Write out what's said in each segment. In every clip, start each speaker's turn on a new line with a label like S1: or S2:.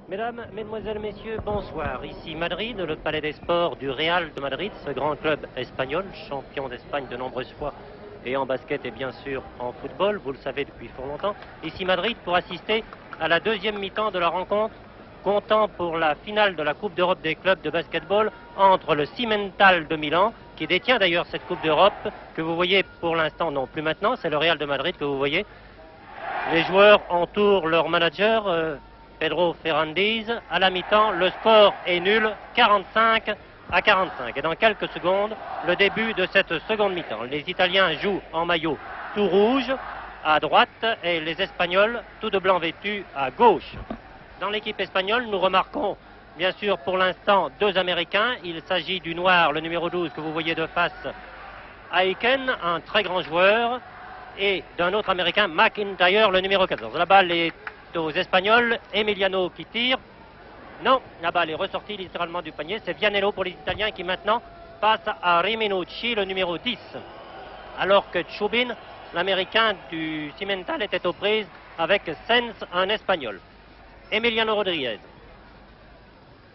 S1: Mesdames, Mesdemoiselles, Messieurs, bonsoir. Ici Madrid, le Palais des Sports du Real de Madrid, ce grand club espagnol, champion d'Espagne de nombreuses fois, et en basket et bien sûr en football, vous le savez depuis fort longtemps. Ici Madrid pour assister à la deuxième mi-temps de la rencontre, comptant pour la finale de la Coupe d'Europe des clubs de basketball entre le Cimental de Milan, qui détient d'ailleurs cette Coupe d'Europe, que vous voyez pour l'instant, non plus maintenant, c'est le Real de Madrid que vous voyez. Les joueurs entourent leur manager, Pedro Ferrandiz. À la mi-temps, le score est nul, 45-45. Et dans quelques secondes, le début de cette seconde mi-temps. Les Italiens jouent en maillot tout rouge à droite et les Espagnols tout de blanc vêtus à gauche. Dans l'équipe espagnole, nous remarquons bien sûr pour l'instant deux Américains. Il s'agit du noir, le numéro 12 que vous voyez de face, Aiken, un très grand joueur, et d'un autre Américain, McIntyre, le numéro 14. La balle est aux Espagnols, Emiliano qui tire. Non, la balle est ressortie littéralement du panier. C'est Vianello pour les Italiens qui maintenant passe à Riminucci, le numéro 10. Alors que Chubin, l'Américain du Cimental, était aux prises avec Sens, un Espagnol. Emiliano Rodriguez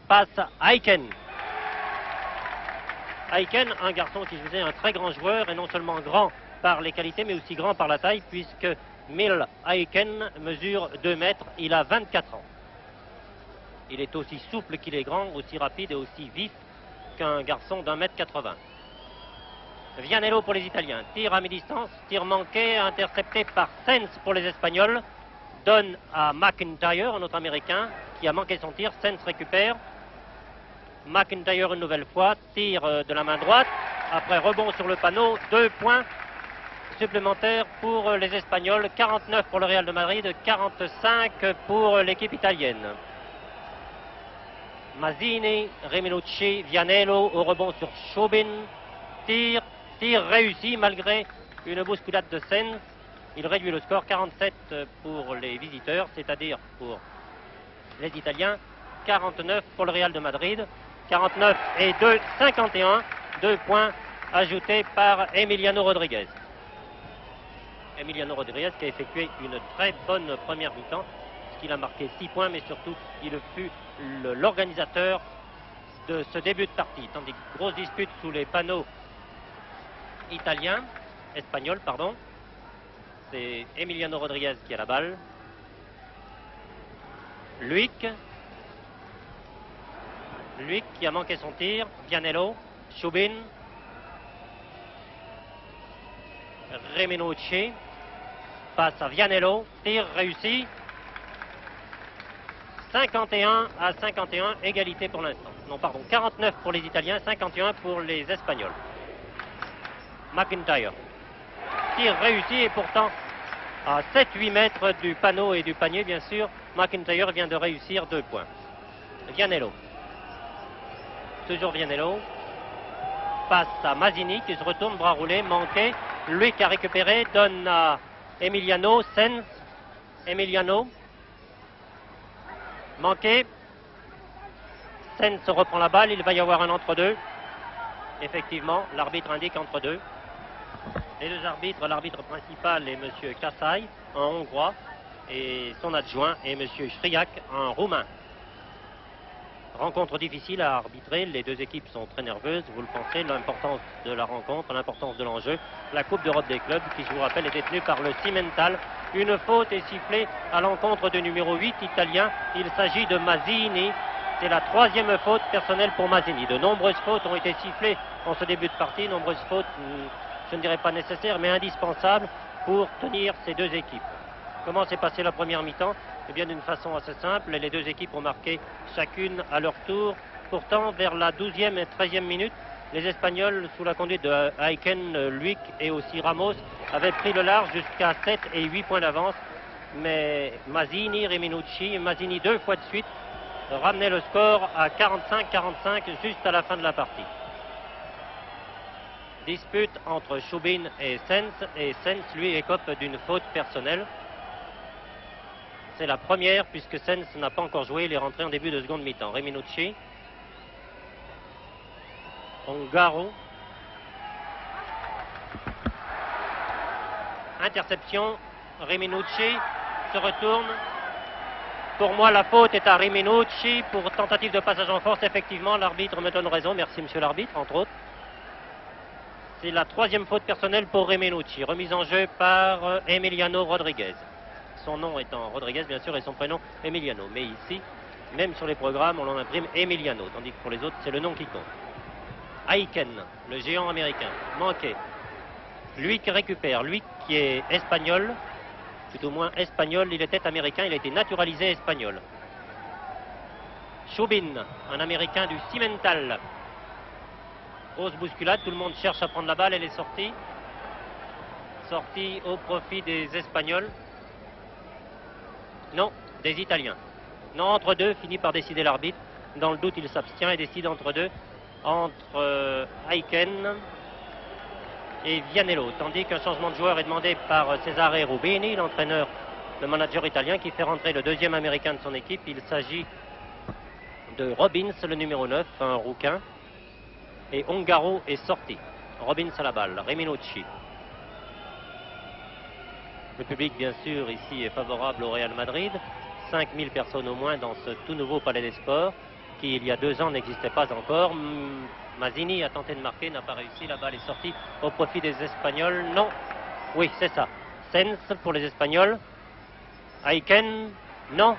S1: passe à Aiken. Aiken, un garçon qui faisait un très grand joueur, et non seulement grand par les qualités, mais aussi grand par la taille, puisque Mil Aiken mesure 2 mètres, il a 24 ans. Il est aussi souple qu'il est grand, aussi rapide et aussi vif qu'un garçon d'1 mètre 80. Vianello pour les Italiens, tir à mi-distance, tir manqué, intercepté par Sens pour les Espagnols, donne à McIntyre, un autre Américain, qui a manqué son tir. Sens récupère. McIntyre une nouvelle fois, tire de la main droite, après rebond sur le panneau, 2 points supplémentaires pour les Espagnols, 49 pour le Real de Madrid, 45 pour l'équipe italienne. Mazzini, Riminucci, Vianello au rebond sur Chubin, tir réussi malgré une bousculade de Sens. Il réduit le score, 47 pour les visiteurs, c'est-à-dire pour les Italiens, 49 pour le Real de Madrid, 49 et 2, 51, 2 points ajoutés par Emiliano Rodriguez. Emiliano Rodriguez qui a effectué une très bonne première mi-temps, puisqu'il a marqué 6 points, mais surtout il fut l'organisateur de ce début de partie. Tandis que grosse dispute sous les panneaux espagnols, pardon. C'est Emiliano Rodriguez qui a la balle. Luic qui a manqué son tir. Vianello, Chubin, Riminucci passe à Vianello, tir réussi. 51-51, égalité pour l'instant. Non, pardon, 49 pour les Italiens, 51 pour les Espagnols. McIntyre, tir réussi et pourtant à 7-8 mètres du panneau et du panier, bien sûr. McIntyre vient de réussir 2 points. Vianello, toujours Vianello, passe à Mazzini qui se retourne, bras roulé, manqué. Lui qui a récupéré, donne à Emiliano, Sens, Emiliano, manqué. Sens reprend la balle, il va y avoir un entre-deux. Effectivement, l'arbitre indique entre-deux. Les deux arbitres, l'arbitre principal est M. Kassai, un Hongrois, et son adjoint est M. Striak, un Roumain. Rencontre difficile à arbitrer, les deux équipes sont très nerveuses, vous le pensez, l'importance de la rencontre, l'importance de l'enjeu. La Coupe d'Europe des clubs, qui je vous rappelle est détenue par le Cimental. Une faute est sifflée à l'encontre du numéro 8 italien, il s'agit de Mazzini. C'est la 3e faute personnelle pour Mazzini. De nombreuses fautes ont été sifflées en ce début de partie, nombreuses fautes, je ne dirais pas nécessaires, mais indispensables pour tenir ces deux équipes. Comment s'est passée la première mi-temps? Eh bien, d'une façon assez simple, les deux équipes ont marqué chacune à leur tour. Pourtant, vers la 12e et 13e minute, les Espagnols, sous la conduite de Aiken, Luic et aussi Ramos, avaient pris le large jusqu'à 7 et 8 points d'avance. Mais Mazzini, Riminucci, Mazzini 2 fois de suite, ramenait le score à 45-45 juste à la fin de la partie. Dispute entre Chubin et Sens, lui, écope d'une faute personnelle. C'est la première puisque Sens n'a pas encore joué, il est rentré en début de seconde mi-temps. Riminucci, Ongaro, interception, Riminucci se retourne, Pour moi, la faute est à Riminucci pour tentative de passage en force. Effectivement, l'arbitre me donne raison. Merci, monsieur l'arbitre, entre autres. C'est la troisième faute personnelle pour Riminucci, remise en jeu par Emiliano Rodriguez. Son nom étant Rodriguez, bien sûr, et son prénom Emiliano. Mais ici, même sur les programmes, on en imprime Emiliano, tandis que pour les autres, c'est le nom qui compte. Aiken, le géant américain, manqué. Lui qui récupère, lui qui est espagnol, tout au moins espagnol, il était américain, il a été naturalisé espagnol. Shubin, un américain du Cimental. Grosse bousculade, tout le monde cherche à prendre la balle, elle est sortie. Sortie au profit des Espagnols. Non, des Italiens. Non, entre deux, finit par décider l'arbitre. Dans le doute, il s'abstient et décide entre deux, entre Aiken et Vianello. Tandis qu'un changement de joueur est demandé par Cesare Rubini, l'entraîneur, le manager italien, qui fait rentrer le deuxième américain de son équipe. Il s'agit de Robbins, le numéro 9, un rouquin. Et Ongaro est sorti. Robbins à la balle, Riminucci. Le public, bien sûr, ici est favorable au Real Madrid. 5000 personnes au moins dans ce tout nouveau Palais des Sports, qui il y a 2 ans n'existait pas encore. Mazzini a tenté de marquer, n'a pas réussi. La balle est sortie au profit des Espagnols. Non, oui, c'est ça. Sens pour les Espagnols. Aiken, non.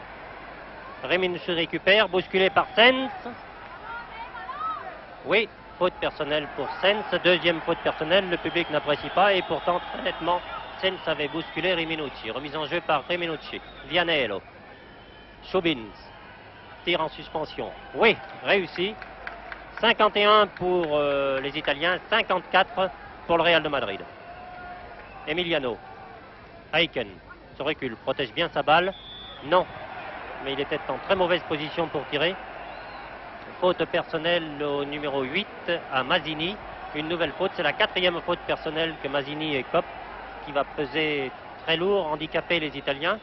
S1: Riminucci récupère, bousculé par Sens. Oui, faute personnelle pour Sens. Deuxième faute personnelle, le public n'apprécie pas. Et pourtant, très nettement, Sens avait bousculé Riminucci. Remise en jeu par Riminucci. Vianello. Shubin. Tir en suspension. Oui, réussi. 51 pour les Italiens, 54 pour le Real de Madrid. Emiliano. Aiken se recule, protège bien sa balle. Non, mais il était en très mauvaise position pour tirer. Faute personnelle au numéro 8 à Mazzini. Une nouvelle faute, c'est la 4e faute personnelle que Mazzini écope, qui va peser très lourd, handicaper les Italiens,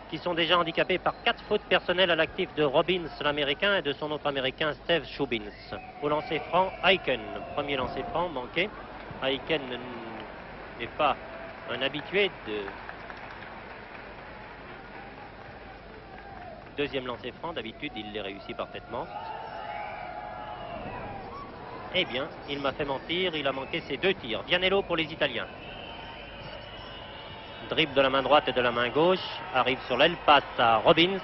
S1: qui sont déjà handicapés par 4 fautes personnelles à l'actif de Robbins, l'américain, et de son autre américain, Steve Shubin. Au lancer franc, Aiken. Premier lancer franc, manqué. Aiken n'est pas un habitué de... Deuxième lancer franc, d'habitude, il les réussit parfaitement. Eh bien, il m'a fait mentir, il a manqué ses 2 tirs. Vianello pour les Italiens. Dribble de la main droite et de la main gauche, arrive sur l'aile, passe à Robbins.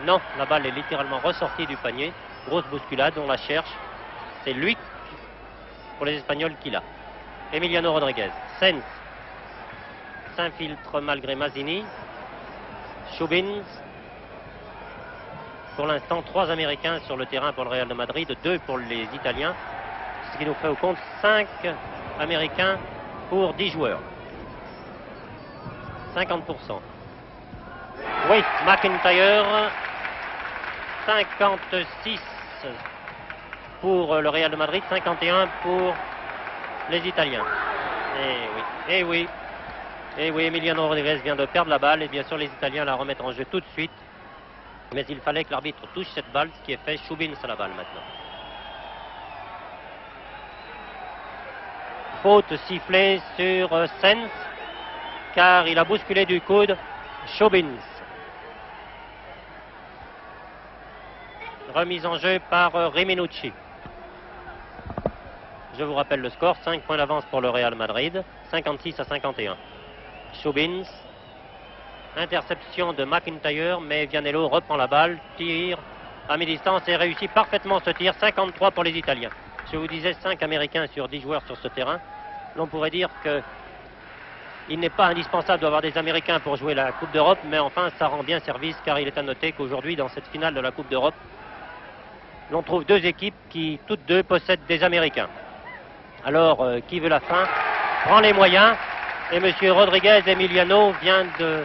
S1: Non, la balle est littéralement ressortie du panier. Grosse bousculade, on la cherche. C'est lui, pour les Espagnols, qui l'a. Emiliano Rodriguez. Sens s'infiltre malgré Mazzini. Shubin. Pour l'instant, 3 Américains sur le terrain pour le Real de Madrid, 2 pour les Italiens. Ce qui nous fait au compte 5 Américains pour 10 joueurs. 50%. Oui, McIntyre, 56 pour le Real de Madrid, 51 pour les Italiens. Eh oui, Emiliano Rodriguez vient de perdre la balle et bien sûr les Italiens la remettent en jeu tout de suite. Mais il fallait que l'arbitre touche cette balle, ce qui est fait. Shubin à la balle maintenant. Faute sifflée sur Sens, car il a bousculé du coude Shubin. Remise en jeu par Riminucci. Je vous rappelle le score, 5 points d'avance pour le Real Madrid, 56-51. Shubin, interception de McIntyre, mais Vianello reprend la balle, tire à mi-distance et réussit parfaitement ce tir, 53 pour les Italiens. Je vous disais 5 Américains sur 10 joueurs sur ce terrain. L'on pourrait dire que il n'est pas indispensable d'avoir des Américains pour jouer la Coupe d'Europe, mais enfin, ça rend bien service, car il est à noter qu'aujourd'hui, dans cette finale de la Coupe d'Europe, l'on trouve 2 équipes qui, toutes 2, possèdent des Américains. Alors, qui veut la fin prend les moyens, et M. Rodriguez Emiliano vient de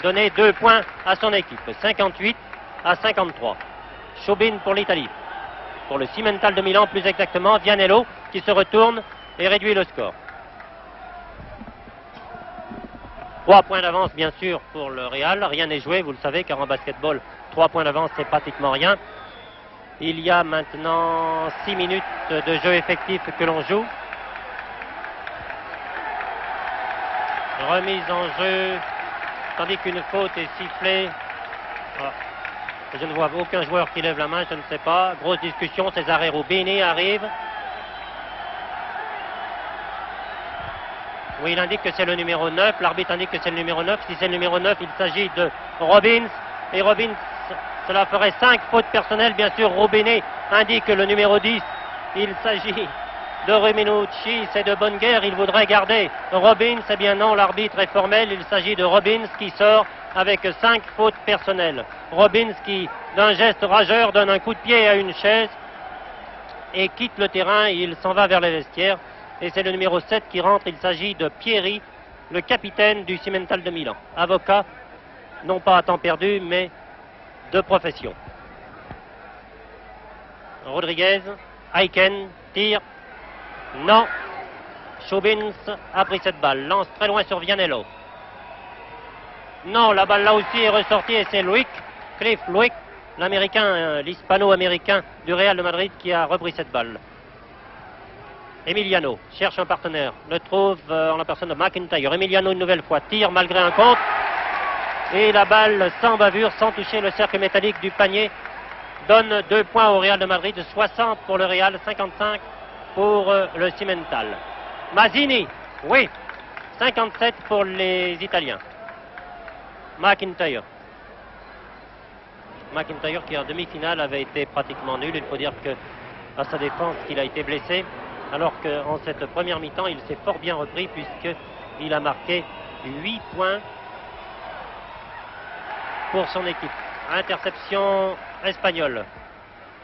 S1: donner 2 points à son équipe, 58-53. Shubin pour l'Italie. Pour le Cimental de Milan, plus exactement, Vianello qui se retourne et réduit le score. 3 points d'avance, bien sûr, pour le Real. Rien n'est joué, vous le savez, car en basketball, 3 points d'avance, c'est pratiquement rien. Il y a maintenant 6 minutes de jeu effectif que l'on joue. Remise en jeu tandis qu'une faute est sifflée. Voilà. Je ne vois aucun joueur qui lève la main, je ne sais pas. Grosse discussion, Cesare Rubini arrive. Oui, il indique que c'est le numéro 9. L'arbitre indique que c'est le numéro 9. Si c'est le numéro 9, il s'agit de Robbins. Et Robbins, cela ferait 5 fautes personnelles. Bien sûr, Rubini indique le numéro 10. Il s'agit de Reminucci. C'est de bonne guerre. Il voudrait garder Robbins. Eh bien non, l'arbitre est formel. Il s'agit de Robbins qui sort avec 5 fautes personnelles. Robbins qui, d'un geste rageur, donne un coup de pied à une chaise et quitte le terrain. Il s'en va vers les vestiaires. Et c'est le numéro 7 qui rentre. Il s'agit de Pieri, le capitaine du Cimental de Milan. Avocat, non pas à temps perdu, mais de profession. Rodriguez, Aiken, tire. Non. Chobins a pris cette balle. Lance très loin sur Vianello. Non, la balle là aussi est ressortie et c'est Cliff Luick, l'américain, l'hispano-américain du Real de Madrid qui a repris cette balle. Emiliano cherche un partenaire, le trouve en la personne de McIntyre. Emiliano une nouvelle fois tire malgré un contre. Et la balle sans bavure, sans toucher le cercle métallique du panier, donne 2 points au Real de Madrid. 60 pour le Real, 55 pour le Cimental. Mazzini, oui, 57 pour les Italiens. McIntyre qui en demi-finale avait été pratiquement nul. Il faut dire que à sa défense qu'il a été blessé. Alors qu'en cette première mi-temps, il s'est fort bien repris puisqu'il a marqué 8 points pour son équipe. Interception espagnole.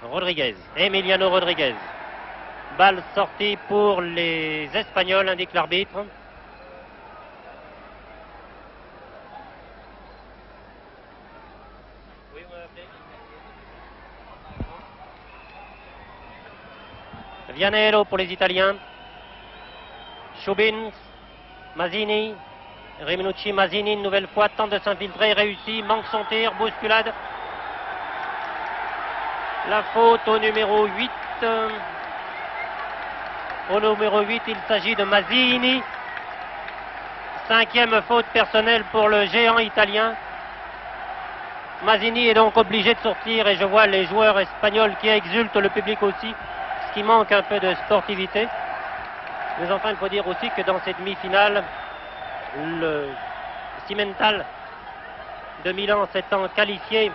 S1: Rodriguez, Emiliano Rodriguez. Balle sortie pour les Espagnols, indique l'arbitre. Vianello pour les Italiens. Chobins, Mazzini, Reminucci, Mazzini une nouvelle fois tente de s'infiltrer, réussit, manque son tir, bousculade. La faute au numéro 8. Au numéro 8, il s'agit de Mazzini. 5e faute personnelle pour le géant italien. Mazzini est donc obligé de sortir et je vois les joueurs espagnols qui exultent, le public aussi. Qui manque un peu de sportivité. Mais enfin, il faut dire aussi que dans cette demi-finale, le Cimental de Milan s'étant qualifié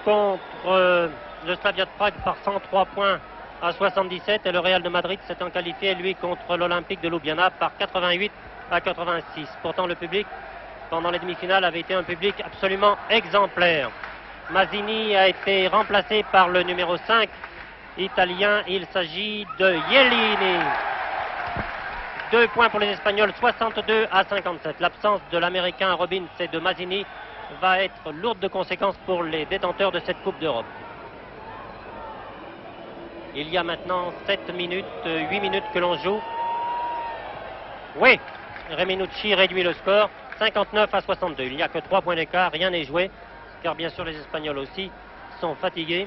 S1: contre le Slavia de Prague par 103 points à 77 et le Real de Madrid s'étant qualifié, lui, contre l'Olympique de Ljubljana par 88 à 86. Pourtant, le public, pendant les demi-finales, avait été un public absolument exemplaire. Mazzini a été remplacé par le numéro 5 italien. Il s'agit de Chiellini. 2 points pour les Espagnols, 62 à 57. L'absence de l'Américain Robbins et de Mazzini va être lourde de conséquences pour les détenteurs de cette Coupe d'Europe. Il y a maintenant 7 minutes, 8 minutes que l'on joue. Oui, Reminucci réduit le score, 59 à 62. Il n'y a que 3 points d'écart, rien n'est joué. Car bien sûr les Espagnols aussi sont fatigués,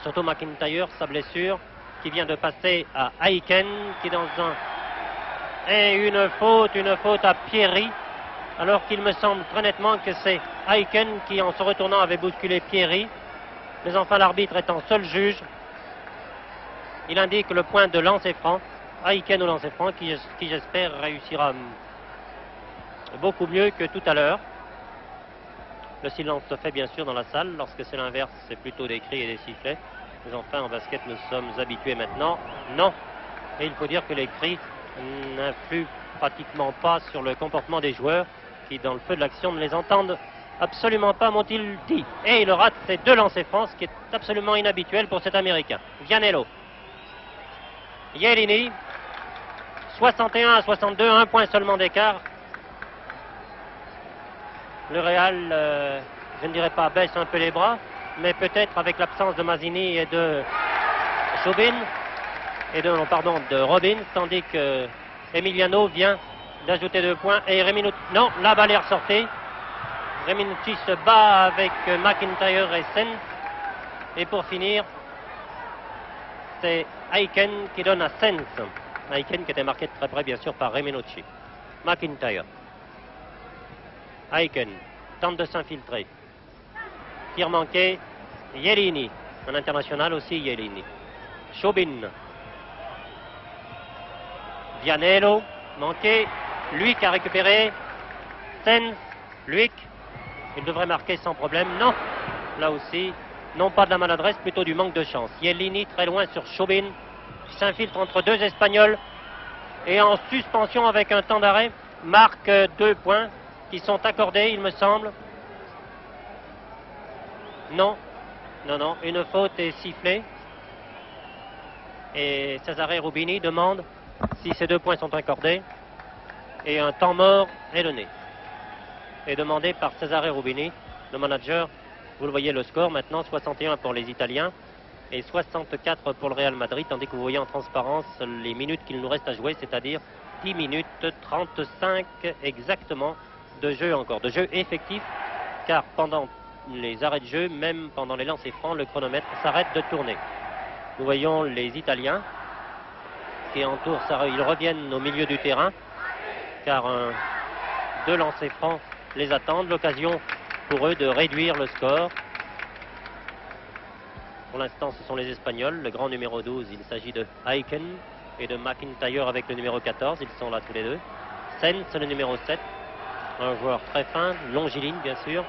S1: surtout McIntyre, sa blessure, qui vient de passer à Aiken, qui dans un... Et une faute à Pieri, alors qu'il me semble très nettement que c'est Aiken qui, en se retournant, avait bousculé Pieri. Mais enfin, l'arbitre étant seul juge, il indique le point de lancer franc, Aiken au lancer franc, qui j'espère réussira beaucoup mieux que tout à l'heure. Le silence se fait bien sûr dans la salle. Lorsque c'est l'inverse, c'est plutôt des cris et des sifflets. Mais enfin, en basket, nous sommes habitués maintenant. Non. Et il faut dire que les cris n'influent pratiquement pas sur le comportement des joueurs qui, dans le feu de l'action, ne les entendent absolument pas, m'ont-ils dit. Et il rate ses 2 lancers francs, ce qui est absolument inhabituel pour cet Américain. Vianello. Chiellini. 61 à 62, 1 point seulement d'écart. Le Real, je ne dirais pas baisse un peu les bras, mais peut-être avec l'absence de Mazzini et de Chobin, de Robbins, tandis que Emiliano vient d'ajouter 2 points. Et Reminucci, non, la balle est ressortie. Reminucci se bat avec McIntyre et Sens. Et pour finir, c'est Aiken qui donne à Sens. Aiken qui était marqué de très près, bien sûr, par Reminucci. McIntyre. Aiken tente de s'infiltrer. Tir manqué. Yelini. Un international aussi, Yelini. Chaubin. Vianello. Manqué. Luik a récupéré. Sens. Luik. Il devrait marquer sans problème. Non. Là aussi. Non pas de la maladresse, plutôt du manque de chance. Yelini très loin sur Chaubin. Qui s'infiltre entre deux Espagnols. Et en suspension avec un temps d'arrêt. Marque 2 points qui sont accordés, il me semble. Non. Non, non. Une faute est sifflée. Et Cesare Rubini demande si ces 2 points sont accordés. Et un temps mort est donné. Est demandé par Cesare Rubini, le manager. Vous le voyez le score maintenant, 61 pour les Italiens et 64 pour le Real Madrid, tandis que vous voyez en transparence les minutes qu'il nous reste à jouer, c'est-à-dire 10 minutes 35 exactement de jeu encore, de jeu effectif, car pendant les arrêts de jeu, même pendant les lancers francs, le chronomètre s'arrête de tourner. Nous voyons les Italiens qui entourent, ils reviennent au milieu du terrain, car 2 lancers francs les attendent, l'occasion pour eux de réduire le score. Pour l'instant, ce sont les Espagnols. Le grand numéro 12, il s'agit de Aiken et de McIntyre avec le numéro 14. Ils sont là tous les deux. Sens, le numéro 7. Un joueur très fin, longiligne bien sûr.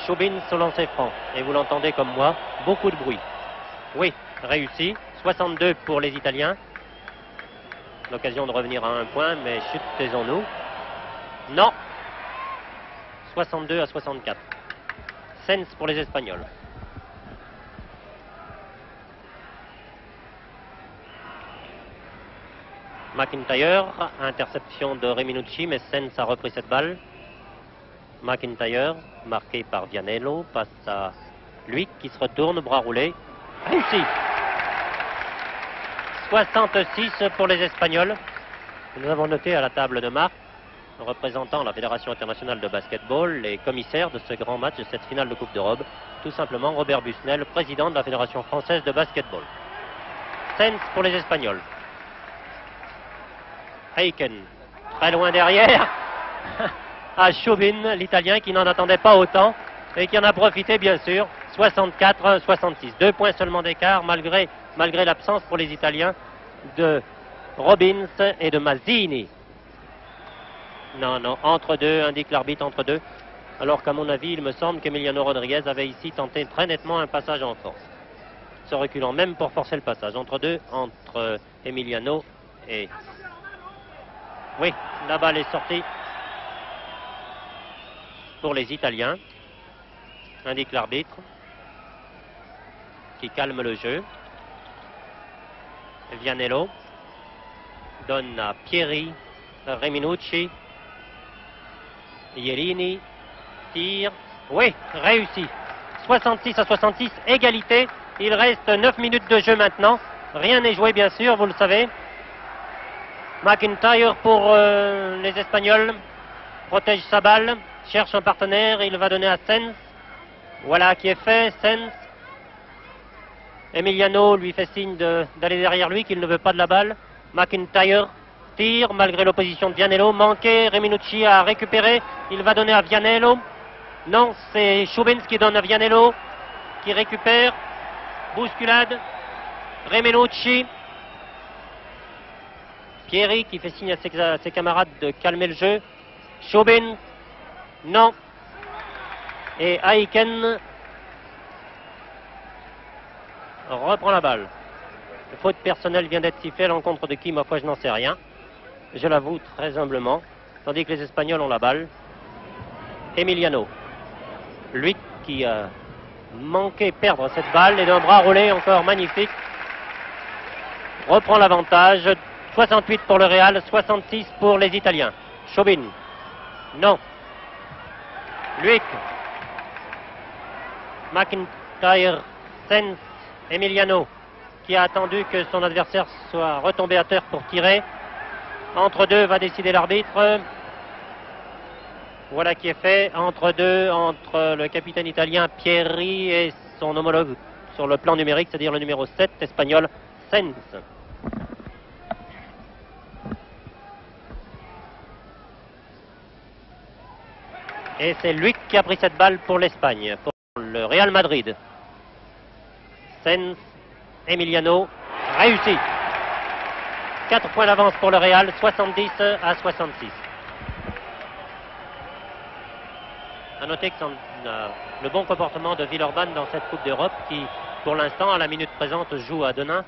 S1: Chaubin au lancer franc. Et vous l'entendez comme moi, beaucoup de bruit. Oui, réussi. 62 pour les Italiens. L'occasion de revenir à 1 point, mais chut, taisons-nous. Non. 62 à 64. Sens pour les Espagnols. McIntyre, interception de Reminucci, mais Sens a repris cette balle. McIntyre, marqué par Vianello, passe à lui qui se retourne, bras roulés. Réussi. 66 pour les Espagnols. Nous avons noté à la table de marque, représentant la Fédération internationale de basketball, les commissaires de ce grand match, de cette finale de Coupe d'Europe, tout simplement Robert Busnel, président de la Fédération française de basketball. Sens pour les Espagnols. Aiken, très loin derrière, à Chaubin, l'Italien qui n'en attendait pas autant et qui en a profité bien sûr. 64-66, 2 points seulement d'écart malgré l'absence pour les Italiens de Robbins et de Mazzini. Non, non, entre deux, indique l'arbitre, entre deux. Alors qu'à mon avis, il me semble qu'Emiliano Rodriguez avait ici tenté très nettement un passage en force. Se reculant même pour forcer le passage. Entre deux, entre Emiliano et... Oui, la balle est sortie pour les Italiens, indique l'arbitre, qui calme le jeu. Vianello donne à Pieri, Reminucci, Yelini, tire, oui, réussi. 66 à 66, égalité. Il reste 9 minutes de jeu maintenant. Rien n'est joué bien sûr, vous le savez. McIntyre pour les Espagnols protège sa balle, cherche un partenaire, il va donner à Sens. Voilà qui est fait, Sens. Emiliano lui fait signe d'aller derrière lui, qu'il ne veut pas de la balle. McIntyre tire malgré l'opposition de Vianello, manqué, Reminucci a récupéré, il va donner à Vianello. Non, c'est Chaubin qui donne à Vianello, qui récupère, bousculade, Reminucci. Pieri qui fait signe à ses camarades de calmer le jeu. Chaubin, non. Et Aiken reprend la balle. Le faute personnelle vient d'être sifflée à l'encontre de qui, ma foi, je n'en sais rien. Je l'avoue très humblement. Tandis que les Espagnols ont la balle. Emiliano, lui qui a manqué perdre cette balle et d'un bras roulé encore magnifique, reprend l'avantage. 68 pour le Real, 66 pour les Italiens. Chaubin, non. Luik, McIntyre, Sens, Emiliano, qui a attendu que son adversaire soit retombé à terre pour tirer. Entre deux va décider l'arbitre. Voilà qui est fait. Entre deux, entre le capitaine italien Pieri et son homologue sur le plan numérique, c'est-à-dire le numéro 7 espagnol, Sens. Et c'est lui qui a pris cette balle pour l'Espagne, pour le Real Madrid. Sens, Emiliano, réussi. 4 points d'avance pour le Real, 70 à 66. À noter que le bon comportement de Villeurbanne dans cette Coupe d'Europe qui, pour l'instant, à la minute présente, joue à Denain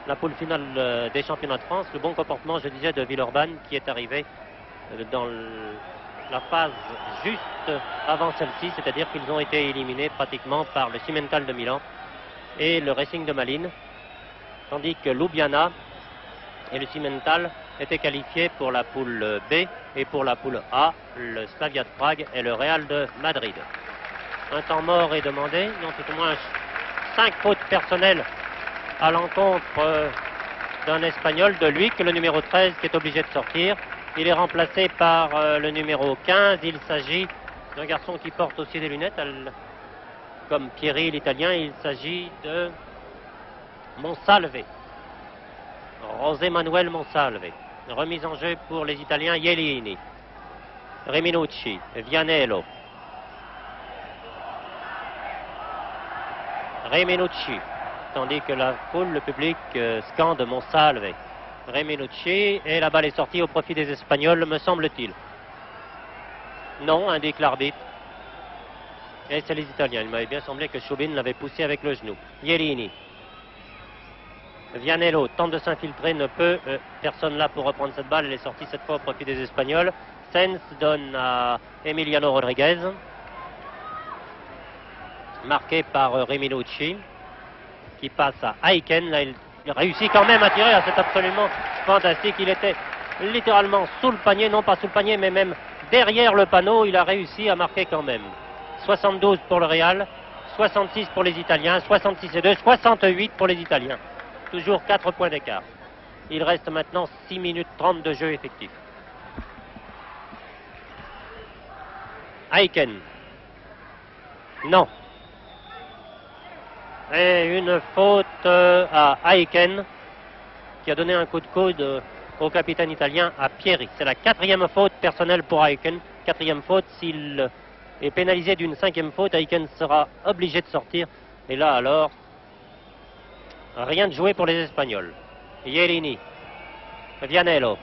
S1: la poule finale des championnats de France. Le bon comportement, je disais, de Villeurbanne qui est arrivé dans la phase juste avant celle-ci, c'est-à-dire qu'ils ont été éliminés pratiquement par le Cimental de Milan et le Racing de Malines, tandis que Ljubljana et le Cimental étaient qualifiés pour la poule B et pour la poule A, le Slavia de Prague et le Real de Madrid. Un temps mort est demandé, non, tout au moins 5 fautes personnelles à l'encontre d'un Espagnol, de lui, que le numéro 13 qui est obligé de sortir. Il est remplacé par le numéro 15. Il s'agit d'un garçon qui porte aussi des lunettes, comme Pieri, l'Italien. Il s'agit de Monsalve. José Manuel Monsalve. Remise en jeu pour les Italiens, Ielini, Reminucci, Vianello. Reminucci. Tandis que la foule, le public, scande Monsalve. Reminucci, et la balle est sortie au profit des Espagnols, me semble-t-il. Non, indique l'arbitre. Et c'est les Italiens. Il m'avait bien semblé que Shubin l'avait poussé avec le genou. Ielini. Vianello tente de s'infiltrer, ne peut. Personne là pour reprendre cette balle. Elle est sortie cette fois au profit des Espagnols. Sens donne à Emiliano Rodriguez. Marqué par Reminucci, qui passe à Aiken. Là, il réussit quand même à tirer. C'est absolument fantastique. Il était littéralement sous le panier, non pas sous le panier, mais même derrière le panneau. Il a réussi à marquer quand même. 72 pour le Real, 66 pour les Italiens, 66 et 2, 68 pour les Italiens. Toujours 4 points d'écart. Il reste maintenant 6 minutes 30 de jeu effectif. Aiken. Non. Et une faute à Aiken, qui a donné un coup de coude au capitaine italien, à Pieri. C'est la 4e faute personnelle pour Aiken. 4e faute. S'il est pénalisé d'une 5e faute, Aiken sera obligé de sortir. Et là alors, rien de joué pour les Espagnols. Ielini, Vianello,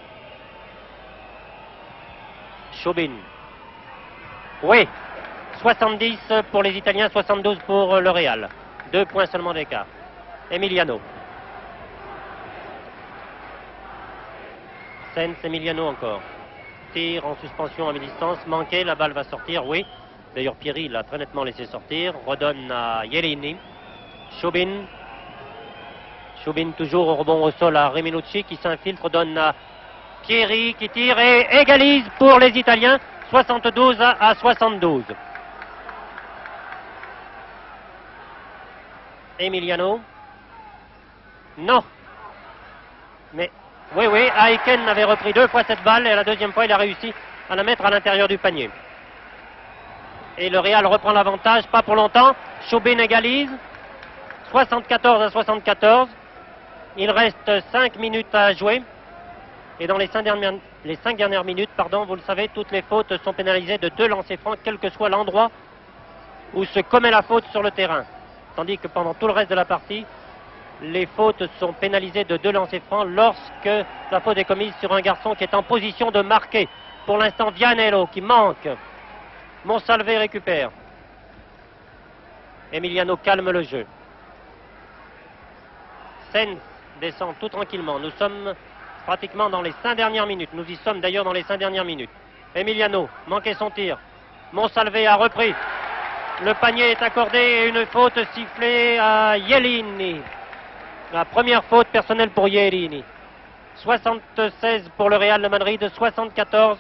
S1: Shubin. Oui, 70 pour les Italiens, 72 pour le Real. 2 points seulement d'écart. Emiliano. Sens, Emiliano encore. Tir en suspension à mi-distance, manqué, la balle va sortir, oui. D'ailleurs Pieri l'a très nettement laissé sortir. Redonne à Ielini. Shubin. Shubin toujours au rebond au sol à Reminucci qui s'infiltre, donne à Pieri qui tire et égalise pour les Italiens. 72 à 72. Emiliano. Non. Mais oui, Aiken avait repris 2 fois cette balle et la 2e fois il a réussi à la mettre à l'intérieur du panier. Et le Real reprend l'avantage, pas pour longtemps. Shubin égalise. 74 à 74. Il reste 5 minutes à jouer. Et dans les 5 dernières minutes, vous le savez, toutes les fautes sont pénalisées de 2 lancers francs, quel que soit l'endroit où se commet la faute sur le terrain. Tandis que pendant tout le reste de la partie, les fautes sont pénalisées de 2 lancers francs lorsque la faute est commise sur un garçon qui est en position de marquer. Pour l'instant, Vianello qui manque. Monsalve récupère. Emiliano calme le jeu. Sens descend tout tranquillement. Nous sommes pratiquement dans les 5 dernières minutes. Nous y sommes d'ailleurs dans les 5 dernières minutes. Emiliano manquait son tir. Monsalve a repris. Le panier est accordé et une faute sifflée à Ielini. La première faute personnelle pour Ielini. 76 pour le Real de Madrid, 74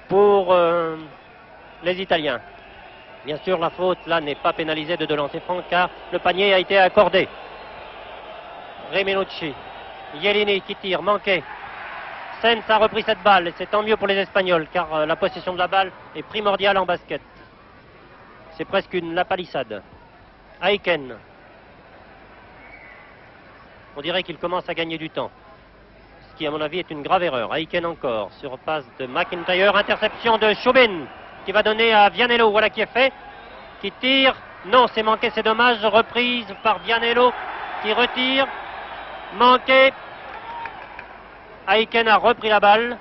S1: pour les Italiens. Bien sûr, la faute là n'est pas pénalisée de 2 lancers francs car le panier a été accordé. Reminucci, Ielini qui tire, manqué. Sens a repris cette balle et c'est tant mieux pour les Espagnols car la possession de la balle est primordiale en basket. C'est presque la palissade. Aiken. On dirait qu'il commence à gagner du temps. Ce qui, à mon avis, est une grave erreur. Aiken encore, sur passe de McIntyre, interception de Shubin. qui va donner à Vianello. Voilà qui est fait. Qui tire. Non, c'est manqué, c'est dommage. Reprise par Vianello qui retire. Manqué. Aiken a repris la balle.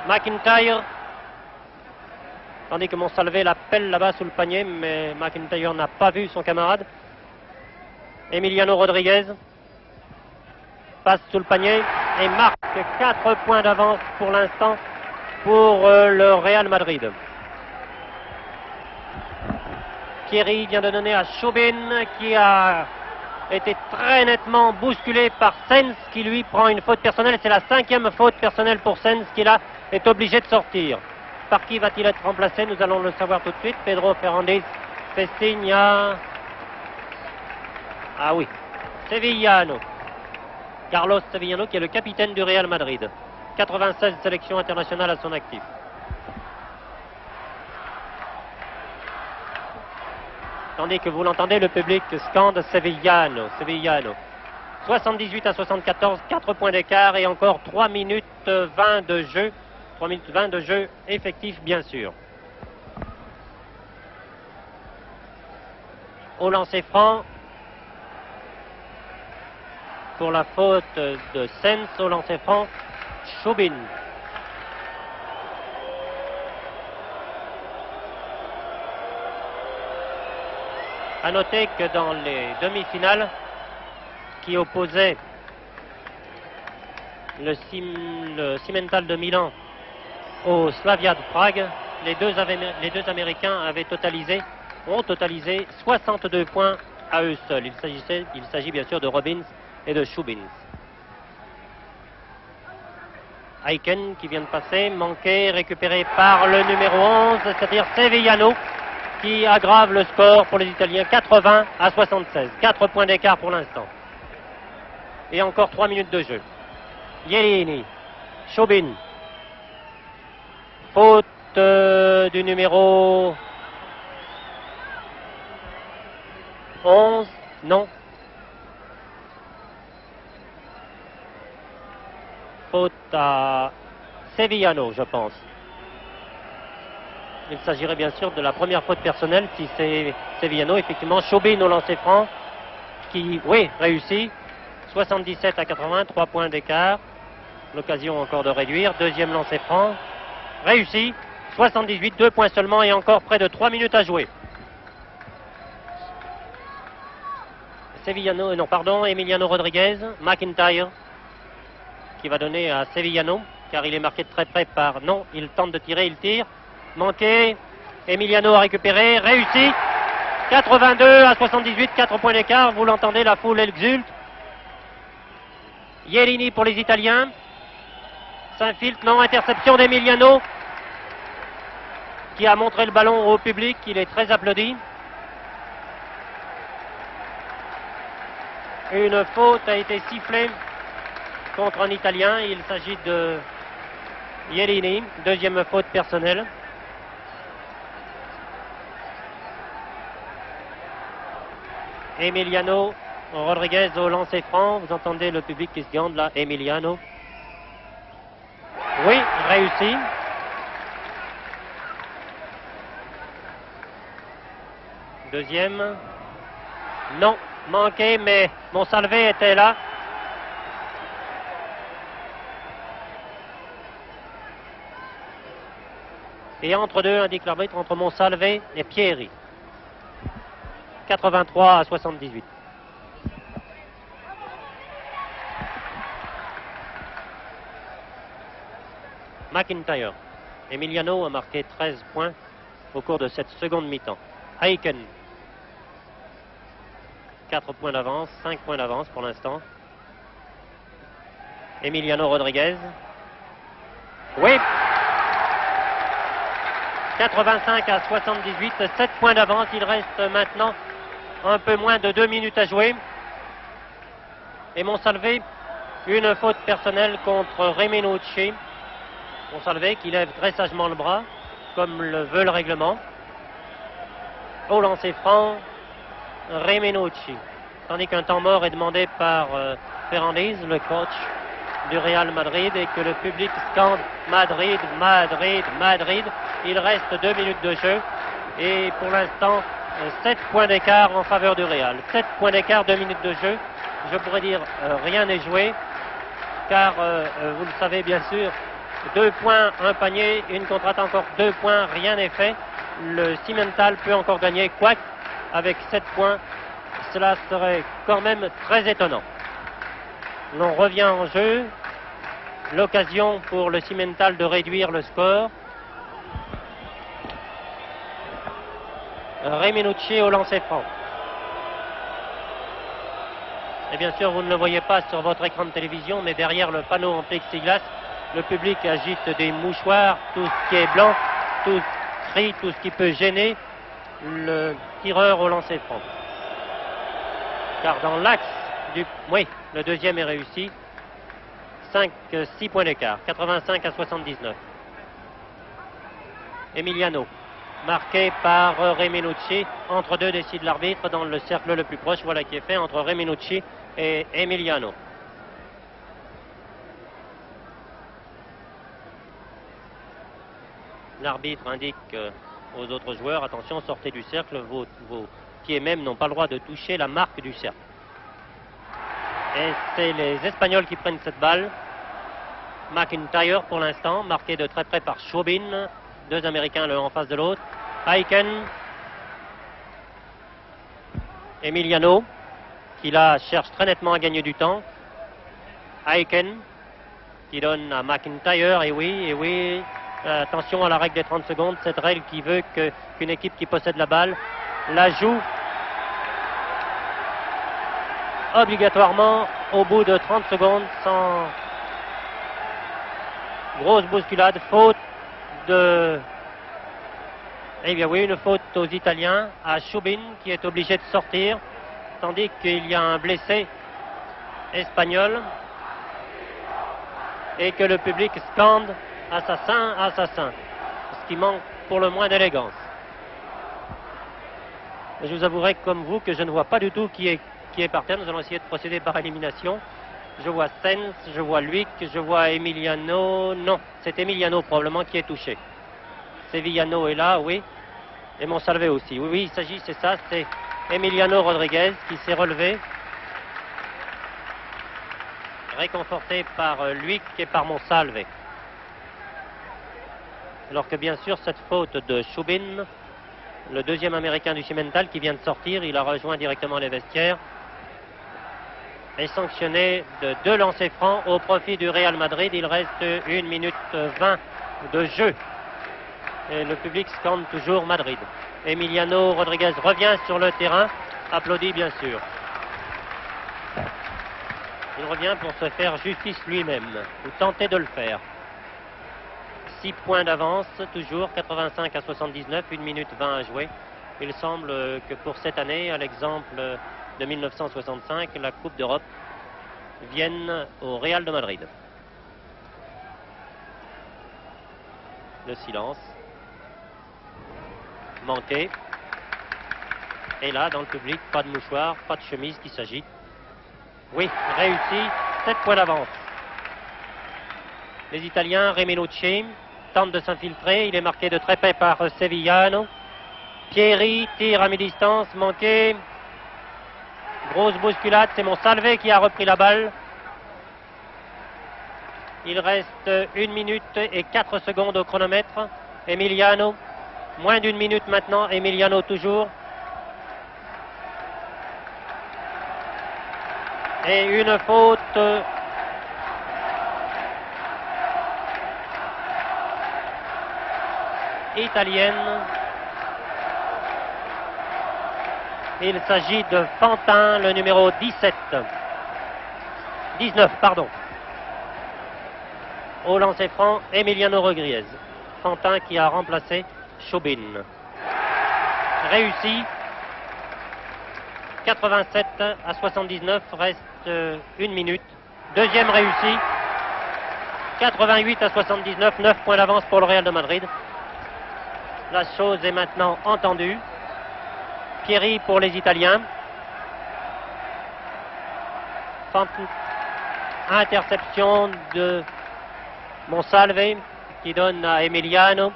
S1: McIntyre. Tandis que Monsalvé l'appelle là-bas sous le panier, mais McIntyre n'a pas vu son camarade. Emiliano Rodriguez passe sous le panier et marque 4 points d'avance pour l'instant pour le Real Madrid. Thierry vient de donner à Chauvin qui a été très nettement bousculé par Sens qui lui prend une faute personnelle. C'est la 5e faute personnelle pour Sens qui là est obligé de sortir. Par qui va-t-il être remplacé? Nous allons le savoir tout de suite. Pedro Fernández fait signe à... Ah oui, Sevillano. Carlos Sevillano qui est le capitaine du Real Madrid. 96 sélections internationales à son actif. Tandis que vous l'entendez, le public scande Sevillano, Sevillano. 78 à 74, 4 points d'écart et encore 3 minutes 20 de jeu. 3 minutes 20 de jeu effectif, bien sûr. Au lancer franc, pour la faute de Sens, au lancer franc, Chauvin. A noter que dans les demi-finales qui opposaient le Cimental de Milan au Slavia de Prague, les deux Américains ont totalisé 62 points à eux seuls. Il s'agit bien sûr de Robbins et de Shubins. Aiken qui vient de passer, manqué, récupéré par le numéro 11, c'est-à-dire Sevillano, qui aggrave le score pour les Italiens, 80 à 76. 4 points d'écart pour l'instant. Et encore 3 minutes de jeu. Ielini, Chauvin. Faute du numéro 11, non. Faute à Sevillano, je pense. Il s'agirait bien sûr de la première faute personnelle si c'est Sevillano. Effectivement, Chauvin au lancer franc qui, oui, réussit. 77 à 80, 3 points d'écart. L'occasion encore de réduire. Deuxième lancer franc. Réussi. 78, 2 points seulement et encore près de 3 minutes à jouer. Sevillano, non, pardon, Emiliano Rodriguez, McIntyre qui va donner à Sevillano car il est marqué de très près par... Non, il tente de tirer, il tire. Manqué. Emiliano a récupéré, réussi. 82 à 78, 4 points d'écart. Vous l'entendez, la foule exulte. Ielini pour les Italiens. S'infiltre, non, interception d'Emiliano qui a montré le ballon au public. Il est très applaudi. Une faute a été sifflée contre un Italien. Il s'agit de Ielini. Deuxième faute personnelle. Emiliano Rodriguez au lancer franc. Vous entendez le public qui se gande là. Emiliano. Oui, réussi. Deuxième. Non, manqué, mais Monsalvé était là. Et entre deux, indique l'arbitre, entre Monsalvé et Pieri. 83 à 78. McIntyre. Emiliano a marqué 13 points au cours de cette seconde mi-temps. Aiken. 4 points d'avance, 5 points d'avance pour l'instant. Emiliano Rodriguez. Oui. 85 à 78, 7 points d'avance. Il reste maintenant un peu moins de 2 minutes à jouer. Et Monsalvé, une faute personnelle contre Remenucci. Monsalvé qui lève très sagement le bras, comme le veut le règlement. Au lancer franc, Remenucci. Tandis qu'un temps mort est demandé par Ferrandez, le coach du Real Madrid et que le public scande Madrid, Madrid, Madrid. Il reste 2 minutes de jeu et pour l'instant 7 points d'écart en faveur du Real. 7 points d'écart, 2 minutes de jeu. Je pourrais dire rien n'est joué car vous le savez bien sûr, 2 points, un panier, une contre-attaque encore 2 points, rien n'est fait. Le Cimental peut encore gagner, quoique avec 7 points, cela serait quand même très étonnant. L'on revient en jeu, l'occasion pour le Cimental de réduire le score. Reminucci au lancer franc. Et bien sûr, vous ne le voyez pas sur votre écran de télévision, mais derrière le panneau en plexiglas, le public agite des mouchoirs, tout ce qui est blanc, tout crie, tout ce qui peut gêner le tireur au lancer franc. Car dans l'axe du... Oui, le deuxième est réussi. 6 points d'écart, 85 à 79. Emiliano, marqué par Reminucci. Entre deux décide l'arbitre dans le cercle le plus proche. Voilà qui est fait entre Reminucci et Emiliano. L'arbitre indique aux autres joueurs, attention, sortez du cercle, vos pieds même n'ont pas le droit de toucher la marque du cercle. Et c'est les Espagnols qui prennent cette balle. McIntyre pour l'instant, marqué de très près par Chauvin. 2 Américains l'un en face de l'autre. Aiken. Emiliano, qui là cherche très nettement à gagner du temps. Aiken, qui donne à McIntyre, et oui. Attention à la règle des 30 secondes, cette règle qui veut qu'une équipe qui possède la balle la joue obligatoirement au bout de 30 secondes sans grosse bousculade, faute de... Eh bien oui, une faute aux Italiens, à Chauvin qui est obligé de sortir, tandis qu'il y a un blessé espagnol et que le public scande assassin, assassin, ce qui manque pour le moins d'élégance. Je vous avouerai comme vous que je ne vois pas du tout qui est par terre. Nous allons essayer de procéder par élimination. Je vois Sens, je vois Luic, je vois Emiliano. Non, c'est Emiliano probablement qui est touché. Sevillano est là, oui. Et Monsalve aussi. Oui, il s'agit, c'est ça, c'est Emiliano Rodriguez qui s'est relevé. Réconforté par Luic et par Monsalve. Alors que bien sûr, cette faute de Chauvin, le deuxième Américain du Cimental qui vient de sortir, il a rejoint directement les vestiaires, est sanctionné de 2 lancers francs au profit du Real Madrid. Il reste 1 minute 20 de jeu. Et le public scande toujours Madrid. Emiliano Rodriguez revient sur le terrain, applaudi bien sûr. Il revient pour se faire justice lui-même, ou tenter de le faire. 6 points d'avance, toujours 85 à 79, 1 minute 20 à jouer. Il semble que pour cette année, à l'exemple de 1965, la Coupe d'Europe vienne au Real de Madrid. Le silence. Manqué. Et là, dans le public, pas de mouchoir, pas de chemise qui s'agite. Oui, réussi, 7 points d'avance. Les Italiens, Reminucci, tentent de s'infiltrer. Il est marqué de très près par Sevillano. Pieri tire à mi-distance, manqué. Grosse bousculade, c'est Monsalve qui a repris la balle. Il reste 1 minute et 4 secondes au chronomètre. Emiliano, moins d'1 minute maintenant. Emiliano toujours. Et une faute italienne. Il s'agit de Fantin, le numéro 19, pardon. Au lancer franc, Emiliano Rodriguez. Fantin qui a remplacé Chauvin. Réussi. 87 à 79, reste 1 minute. Deuxième réussi. 88 à 79, 9 points d'avance pour le Real de Madrid. La chose est maintenant entendue. Pieri pour les Italiens. Interception de Monsalve qui donne à Emiliano.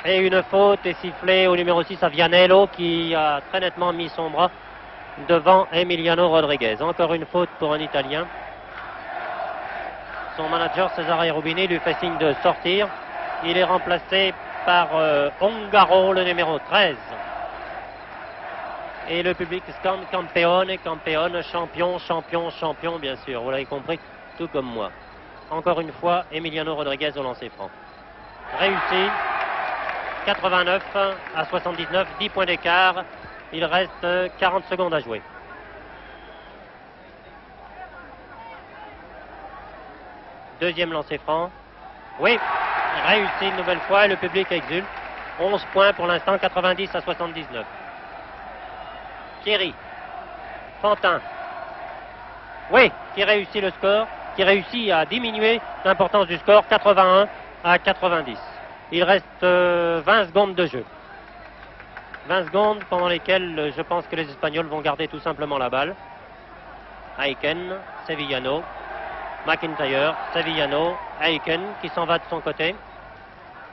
S1: Et une faute est sifflée au numéro 6 à Vianello qui a très nettement mis son bras devant Emiliano Rodriguez. Encore une faute pour un Italien. Son manager Cesare Rubini lui fait signe de sortir. Il est remplacé par Ongaro, le numéro 13. Et le public scande Campeone, Campeone, champion, champion, champion, bien sûr. Vous l'avez compris, tout comme moi. Encore une fois, Emiliano Rodriguez au lancer franc. Réussi. 89 à 79, 10 points d'écart. Il reste 40 secondes à jouer. Deuxième lancer franc. Oui, réussi une nouvelle fois et le public exulte. 11 points pour l'instant, 90 à 79. Thierry. Fantin. Oui, qui réussit le score, qui réussit à diminuer l'importance du score, 81 à 90. Il reste 20 secondes de jeu. 20 secondes pendant lesquelles je pense que les Espagnols vont garder tout simplement la balle. Aiken, Sevillano, McIntyre, Sevillano, Aiken qui s'en va de son côté,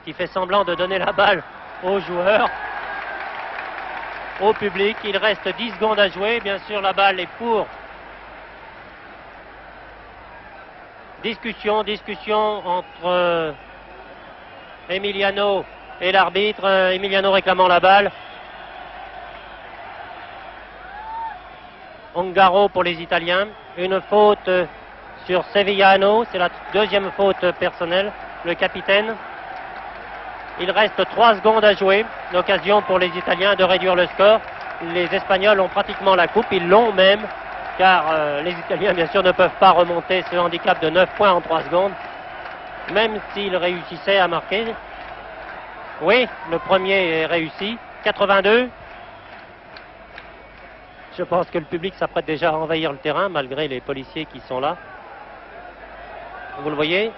S1: qui fait semblant de donner la balle aux joueurs, au public. Il reste 10 secondes à jouer. Bien sûr, la balle est pour. Discussion entre Emiliano et l'arbitre. Emiliano réclamant la balle. Ongaro pour les Italiens. Une faute sur Sevillano. C'est la deuxième faute personnelle. Le capitaine. Il reste 3 secondes à jouer. L'occasion pour les Italiens de réduire le score. Les Espagnols ont pratiquement la coupe. Ils l'ont même. Car les Italiens, bien sûr, ne peuvent pas remonter ce handicap de 9 points en 3 secondes. Même s'ils réussissaient à marquer. Oui, le premier est réussi. 82. Je pense que le public s'apprête déjà à envahir le terrain, malgré les policiers qui sont là. Vous le voyez.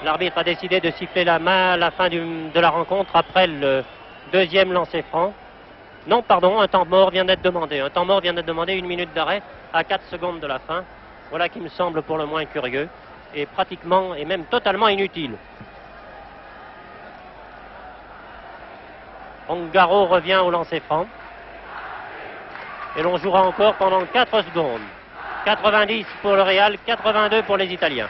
S1: L'arbitre a décidé de siffler la fin de la rencontre après le deuxième lancer franc. Non, pardon, un temps mort vient d'être demandé. Un temps mort vient d'être demandé, 1 minute d'arrêt à 4 secondes de la fin. Voilà qui me semble pour le moins curieux et pratiquement et même totalement inutile. Ongaro revient au lancer franc. Et l'on jouera encore pendant 4 secondes. 90 pour le Real, 82 pour les Italiens.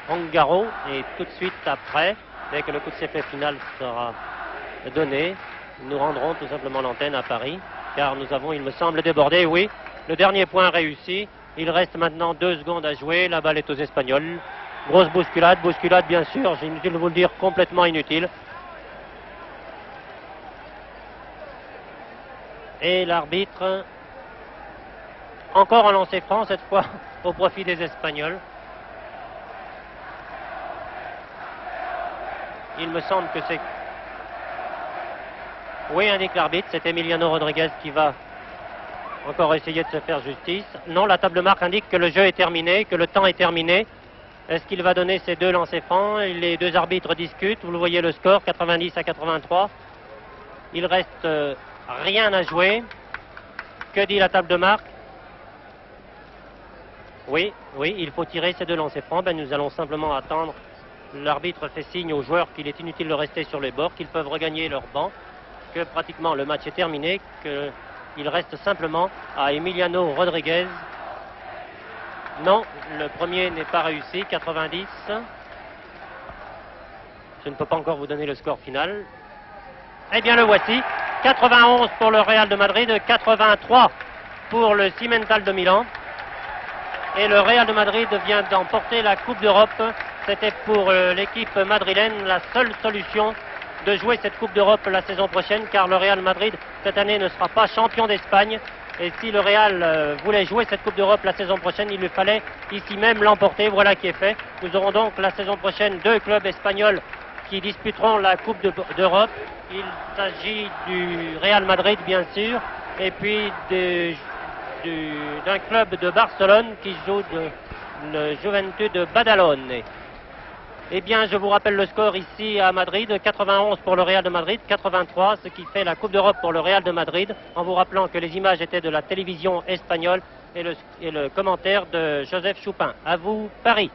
S1: Ongaro et tout de suite après, dès que le coup de sifflet final sera donné, nous rendrons tout simplement l'antenne à Paris, car nous avons, il me semble, débordé. Oui, le dernier point réussi. Il reste maintenant 2 secondes à jouer. La balle est aux Espagnols. Grosse bousculade bien sûr, j'ai inutile de vous le dire, complètement inutile. Et l'arbitre, encore un lancer franc, cette fois au profit des Espagnols. Il me semble que c'est... Oui, indique l'arbitre, c'est Emiliano Rodriguez qui va encore essayer de se faire justice. Non, la table marque indique que le jeu est terminé, que le temps est terminé. Est-ce qu'il va donner ces 2 lancers francs? Les 2 arbitres discutent, vous le voyez le score, 90 à 83. Il reste rien à jouer. Que dit la table de marque? Oui, il faut tirer ces 2 lancers francs. Nous allons simplement attendre. L'arbitre fait signe aux joueurs qu'il est inutile de rester sur les bords, qu'ils peuvent regagner leur banc, que pratiquement le match est terminé, qu'il reste simplement à Emiliano Rodriguez. Non, le premier n'est pas réussi, 90. Je ne peux pas encore vous donner le score final. Eh bien le voici, 91 pour le Real de Madrid, 83 pour le Cimental de Milan. Et le Real de Madrid vient d'emporter la Coupe d'Europe. C'était pour l'équipe madrilène la seule solution de jouer cette Coupe d'Europe la saison prochaine, car le Real Madrid, cette année, ne sera pas champion d'Espagne. Et si le Real voulait jouer cette Coupe d'Europe la saison prochaine, il lui fallait ici même l'emporter. Voilà qui est fait. Nous aurons donc la saison prochaine 2 clubs espagnols qui disputeront la Coupe d'Europe. Il s'agit du Real Madrid, bien sûr, et puis d'un club de Barcelone qui joue le Juventud de Badalone. Eh bien, je vous rappelle le score ici à Madrid, 91 pour le Real de Madrid, 83, ce qui fait la Coupe d'Europe pour le Real de Madrid, en vous rappelant que les images étaient de la télévision espagnole et le commentaire de Joseph Choupin. À vous, Paris.